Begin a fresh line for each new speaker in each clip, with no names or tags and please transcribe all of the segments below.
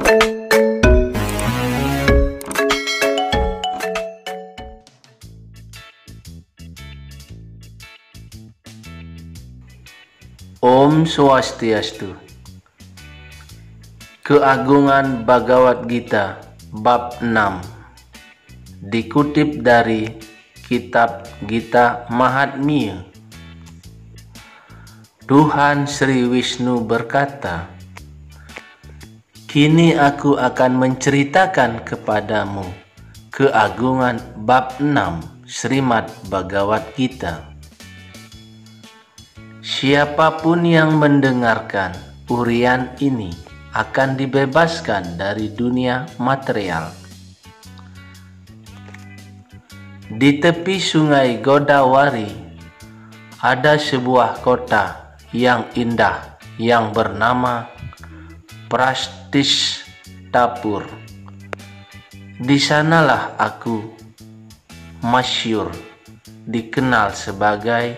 Om Swastiastu. Keagungan Bhagavad Gita bab 6 dikutip dari kitab Gita Mahatmya. Tuhan Sri Wisnu berkata, "Kini aku akan menceritakan kepadamu keagungan bab 6 Srimad Bhagavad Gita. Siapapun yang mendengarkan urian ini akan dibebaskan dari dunia material." Di tepi sungai Godavari ada sebuah kota yang indah yang bernama Prastishtapur. Di sanalah aku masyhur dikenal sebagai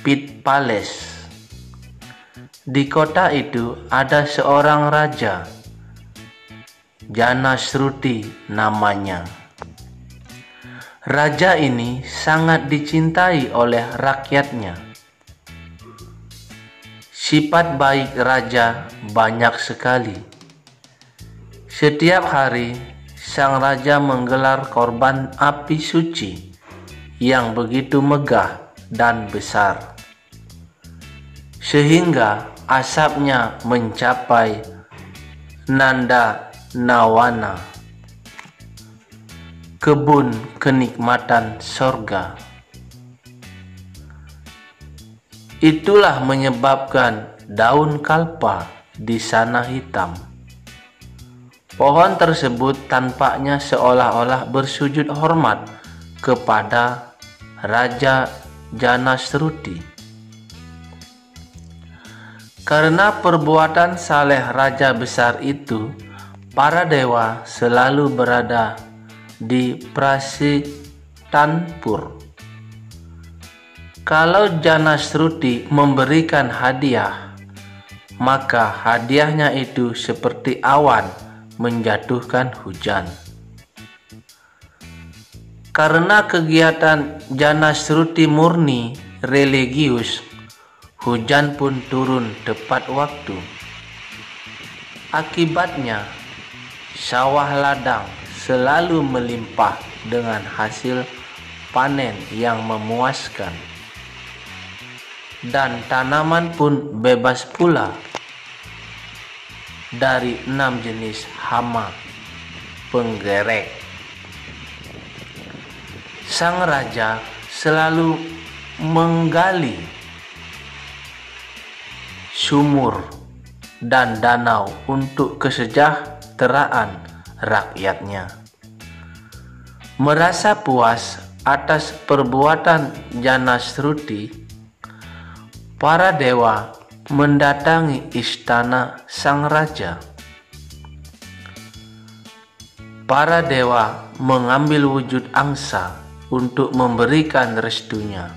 Pit Palace. Di kota itu ada seorang raja, Janasruti namanya. Raja ini sangat dicintai oleh rakyatnya. Sifat baik raja banyak sekali. Setiap hari sang raja menggelar korban api suci yang begitu megah dan besar, sehingga asapnya mencapai Nanda Nawana, kebun kenikmatan sorga. Itulah menyebabkan daun kalpa di sana hitam. Pohon tersebut tampaknya seolah-olah bersujud hormat kepada Raja Janasruti. Karena perbuatan saleh raja besar itu, para dewa selalu berada di Prasishtanpur. Kalau Janasruti memberikan hadiah, maka hadiahnya itu seperti awan menjatuhkan hujan. Karena kegiatan Janasruti murni religius, hujan pun turun tepat waktu. Akibatnya, sawah ladang selalu melimpah dengan hasil panen yang memuaskan. Dan tanaman pun bebas pula dari 6 jenis hama penggerek. Sang raja selalu menggali sumur dan danau untuk kesejahteraan rakyatnya. Merasa puas atas perbuatan Janasruti, para dewa mendatangi istana sang raja. Para dewa mengambil wujud angsa untuk memberikan restunya.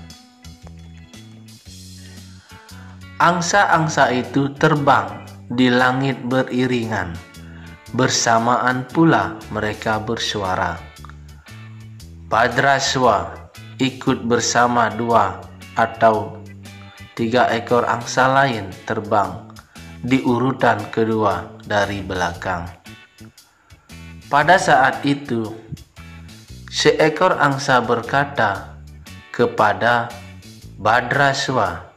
Angsa-angsa itu terbang di langit beriringan. Bersamaan pula mereka bersuara. Badraswa ikut bersama 2 atau 3 ekor angsa lain terbang di urutan kedua dari belakang. Pada saat itu, seekor angsa berkata kepada Badraswa,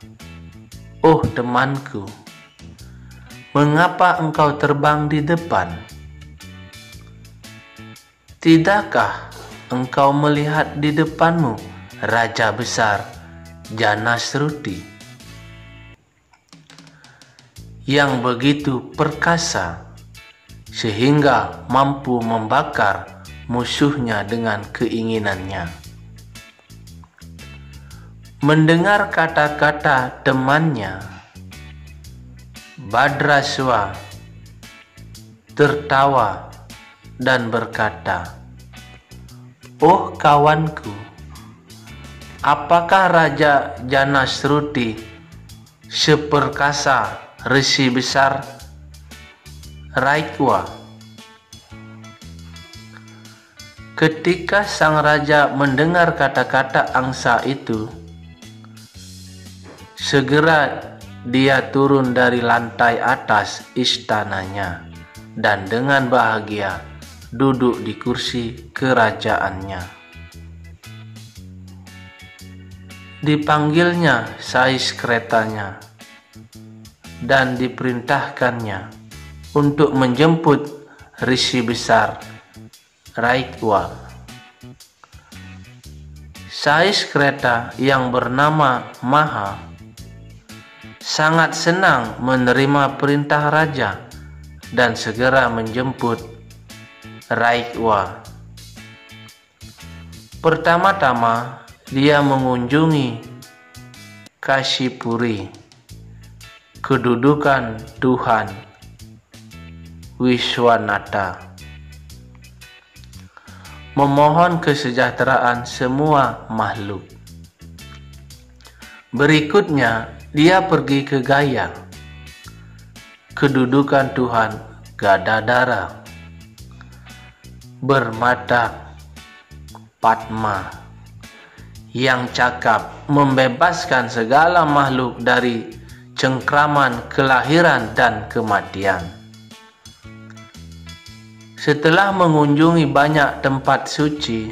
"Oh temanku, mengapa engkau terbang di depan? Tidakkah engkau melihat di depanmu raja besar Janasruti yang begitu perkasa sehingga mampu membakar musuhnya dengan keinginannya?" Mendengar kata-kata temannya, Badraswa tertawa dan berkata, "Oh kawanku, apakah Raja Janasruti seperkasa resi besar Raikwa. Ketika sang raja mendengar kata-kata angsa itu, segera dia turun dari lantai atas istananya dan dengan bahagia duduk di kursi kerajaannya. Dipanggilnya sais keretanya dan diperintahkannya untuk menjemput risi besar Raikwa. Sais kereta yang bernama Maha sangat senang menerima perintah raja dan segera menjemput Raikwa. Pertama-tama dia mengunjungi Kashipuri, kedudukan Tuhan Wiswanata, memohon kesejahteraan semua makhluk. Berikutnya dia pergi ke Gaya, kedudukan Tuhan Gadadara, bermata Padma, yang cakap membebaskan segala makhluk dari cengkraman kelahiran dan kematian. Setelah mengunjungi banyak tempat suci,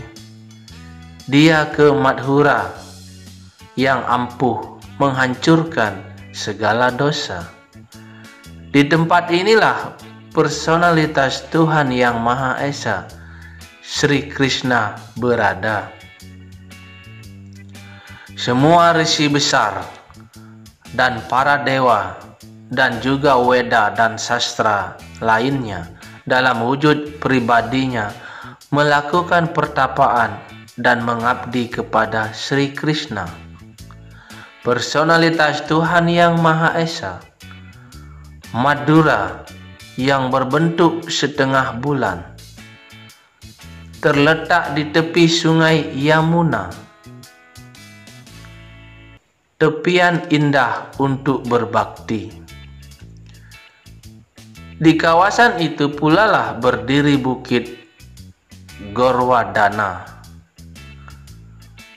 dia ke Madhura yang ampuh menghancurkan segala dosa. Di tempat inilah personalitas Tuhan Yang Maha Esa, Sri Krishna, berada. Semua risi besar dan para dewa dan juga Weda dan sastra lainnya dalam wujud pribadinya melakukan pertapaan dan mengabdi kepada Sri Krishna, personalitas Tuhan Yang Maha Esa. Madura yang berbentuk setengah bulan terletak di tepi sungai Yamuna, tepian indah untuk berbakti. Di kawasan itu pula lah berdiri bukit Gorwadana,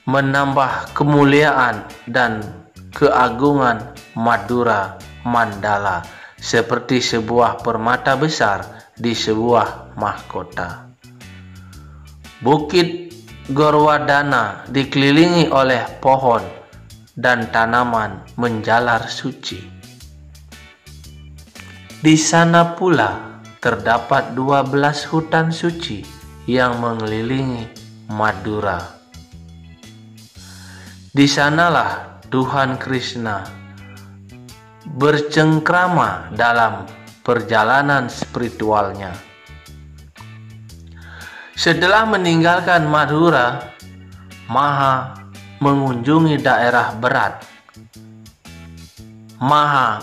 menambah kemuliaan dan keagungan Madura Mandala seperti sebuah permata besar di sebuah mahkota. Bukit Gorwadana dikelilingi oleh pohon dan tanaman menjalar suci. Di sana pula terdapat 12 hutan suci yang mengelilingi Madura. Di sanalah Tuhan Krishna bercengkrama dalam perjalanan spiritualnya. Setelah meninggalkan Madura, Maha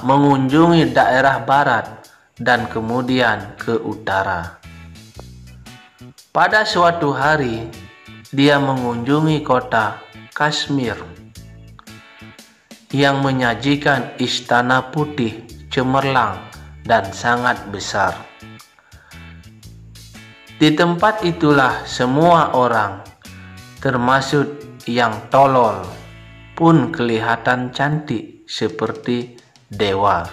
mengunjungi daerah barat dan kemudian ke utara. Pada suatu hari, dia mengunjungi kota Kashmir yang menyajikan istana putih cemerlang dan sangat besar. Di tempat itulah semua orang, termasuk yang tolol, pun kelihatan cantik seperti dewa,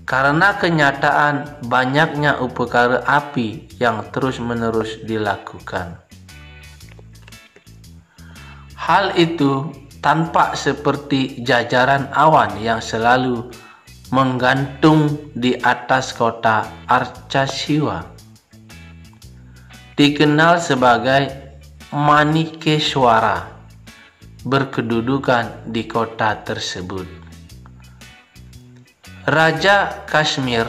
karena kenyataan banyaknya upakara api yang terus-menerus dilakukan. Hal itu tampak seperti jajaran awan yang selalu menggantung di atas kota Archasiwa, dikenal sebagai Manikeswara, berkedudukan di kota tersebut. Raja Kashmir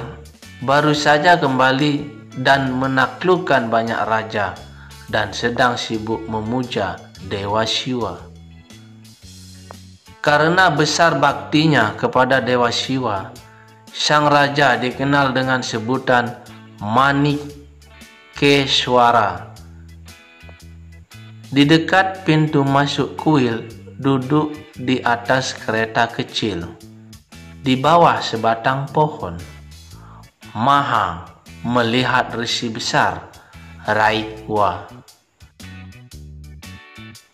baru saja kembali dan menaklukkan banyak raja dan sedang sibuk memuja Dewa Shiva. Karena besar baktinya kepada Dewa Shiva, sang raja dikenal dengan sebutan Manikeswara. Di dekat pintu masuk kuil, duduk di atas kereta kecil di bawah sebatang pohon, Maha melihat resi besar Raikwa.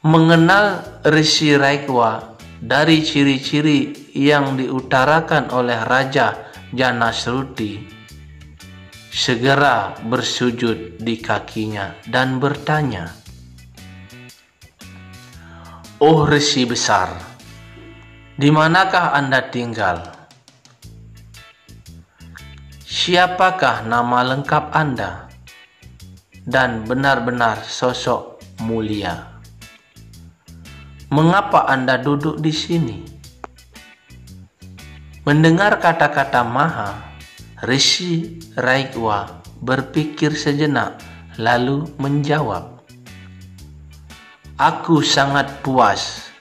Mengenal resi Raikwa dari ciri-ciri yang diutarakan oleh Raja Janasruti, segera bersujud di kakinya dan bertanya, "Oh resi besar, di manakah Anda tinggal? Siapakah nama lengkap Anda? Dan benar-benar sosok mulia. Mengapa Anda duduk di sini?" Mendengar kata-kata Maha, Resi Raikwa berpikir sejenak lalu menjawab, "Aku sangat puas.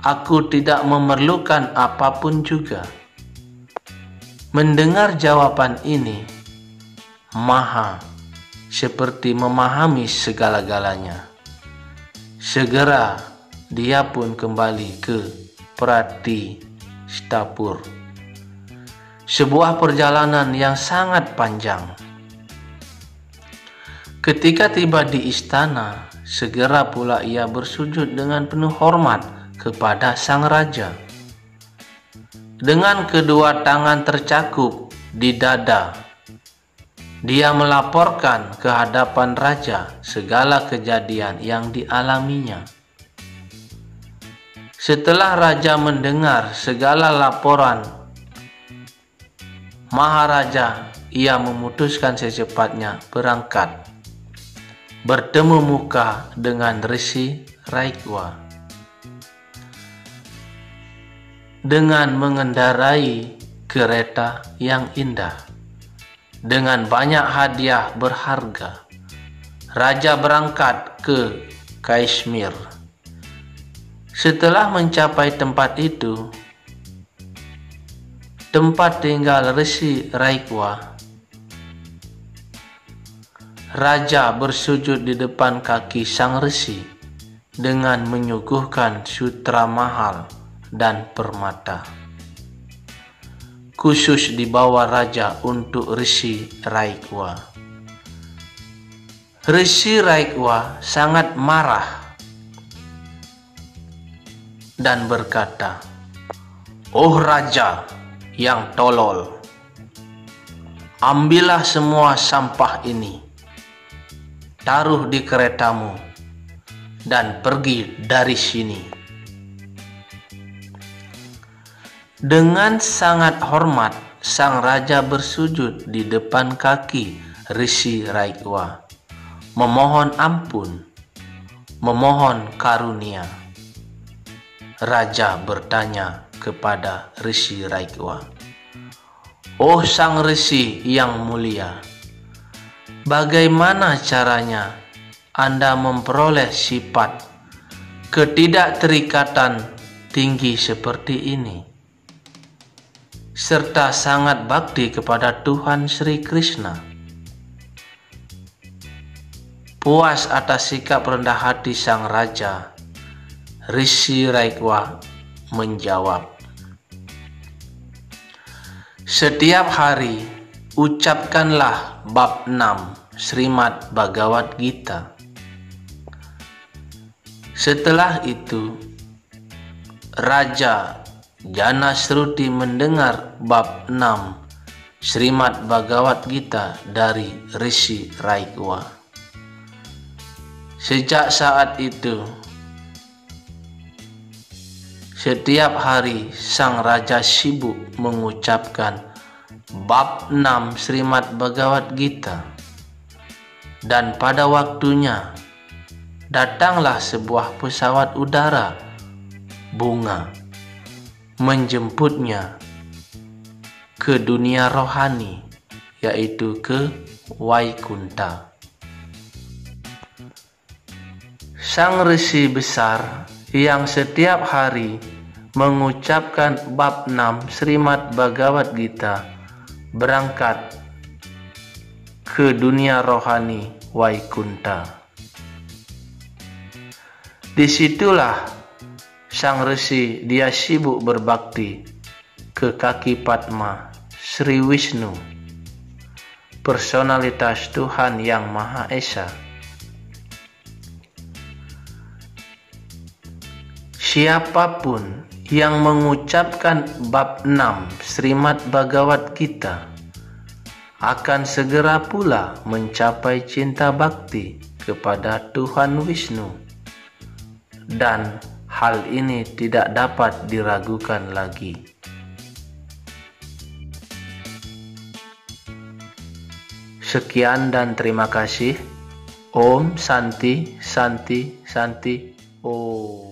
Aku tidak memerlukan apapun juga." Mendengar jawaban ini, Maha seperti memahami segala-galanya. Segera dia pun kembali ke Pratistapur. Sebuah perjalanan yang sangat panjang. Ketika tiba di istana, segera pula ia bersujud dengan penuh hormat kepada sang raja. Dengan kedua tangan tercakup di dada, dia melaporkan ke hadapan raja segala kejadian yang dialaminya. Setelah raja mendengar segala laporan Maharaja, ia memutuskan secepatnya berangkat, bertemu muka dengan Resi Raikwa. Dengan mengendarai kereta yang indah, dengan banyak hadiah berharga, raja berangkat ke Kashmir. Setelah mencapai tempat itu, tempat tinggal Resi Raikwa, raja bersujud di depan kaki sang resi dengan menyuguhkan sutra mahal dan permata, khusus dibawa raja untuk Resi Raikwa. Resi Raikwa sangat marah dan berkata, "Oh raja yang tolol, ambillah semua sampah ini, taruh di keretamu, dan pergi dari sini." Dengan sangat hormat, sang raja bersujud di depan kaki Resi Raikwa, memohon ampun, memohon karunia. Raja bertanya kepada Resi Raikwa, "Oh sang resi yang mulia, bagaimana caranya Anda memperoleh sifat ketidakterikatan tinggi seperti ini, serta sangat bakti kepada Tuhan Sri Krishna?" Puas atas sikap rendah hati sang raja, Resi Raikwa menjawab, "Setiap hari ucapkanlah bab 6 Srimad Bhagavad Gita." Setelah itu, Raja Janasruti mendengar bab 6 Srimad Bhagavad Gita dari Resi Raikwa. Sejak saat itu, setiap hari sang raja sibuk mengucapkan bab 6 Srimad Bhagavad Gita, dan pada waktunya datanglah sebuah pesawat udara bunga menjemputnya ke dunia rohani, yaitu ke Waikunta. Sang resi besar yang setiap hari mengucapkan bab 6 Srimad Bhagavad Gita berangkat ke dunia rohani Waikunta. Disitulah sang resi dia sibuk berbakti ke kaki Padma Sri Wisnu, personalitas Tuhan Yang Maha Esa. Siapapun yang mengucapkan bab 6 Srimad Bhagavad Gita akan segera pula mencapai cinta bakti kepada Tuhan Wisnu, dan hal ini tidak dapat diragukan lagi. Sekian dan terima kasih. Om Santi Santi Santi Om.